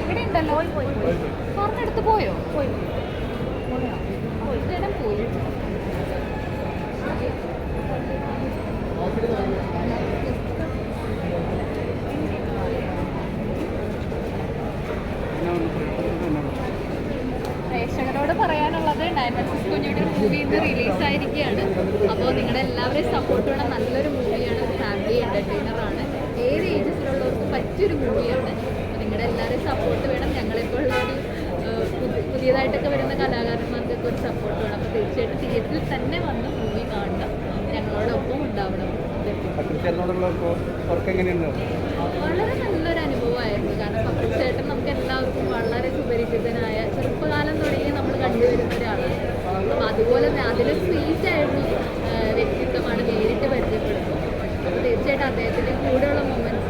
ഇവിടെ ഉണ്ടല്ലോ പറഞ്ഞെടുത്ത് പോയോ ചേട്ടൻ പോയി പ്രേക്ഷകരോട് പറയാനുള്ളത് 916 കുഞ്ഞുയുടെ മൂവി ഇന്ന് റിലീസായിരിക്കുകയാണ്. അപ്പോൾ നിങ്ങളുടെ എല്ലാവരെയും സപ്പോർട്ട് വേണം. നല്ലൊരു മൂവിയാണ്, ഫാമിലി എൻ്റർടൈനറാണ്, ഏത് ഏജസിലുള്ളവർക്ക് പറ്റിയൊരു മൂവിയാണ്. അപ്പോൾ നിങ്ങളുടെ എല്ലാവരെയും സപ്പോർട്ട് വേണം. ഞങ്ങളെപ്പോഴുള്ളൊരു പുതിയതായിട്ടൊക്കെ വരുന്ന കലാകാരന്മാർക്കൊക്കെ ഒരു സപ്പോർട്ട് വേണം. അപ്പോൾ തീർച്ചയായിട്ടും തിയേറ്ററിൽ തന്നെ വന്ന് മൂവി കാണണം, ഞങ്ങളോടൊപ്പം ഉണ്ടാവണം. വളരെ നല്ലൊരു അനുഭവമായിരുന്നു. കാരണം പപ്പു ചേട്ടൻ നമുക്ക് എല്ലാവർക്കും വളരെ സുപരിചിതനായ, ചെറുപ്പകാലം തുടങ്ങി നമ്മൾ കണ്ടുവരുന്ന ഒരാളാണ്. അപ്പം അതുപോലെ തന്നെ അതിൽ സ്വീറ്റായിരുന്നു വ്യക്തിത്വമാണ് നേരിട്ട് പരിചയപ്പെടുന്നത്. അപ്പോൾ തീർച്ചയായിട്ടും അദ്ദേഹത്തിൻ്റെ കൂടെയുള്ള മൊമെൻറ്റ്സ്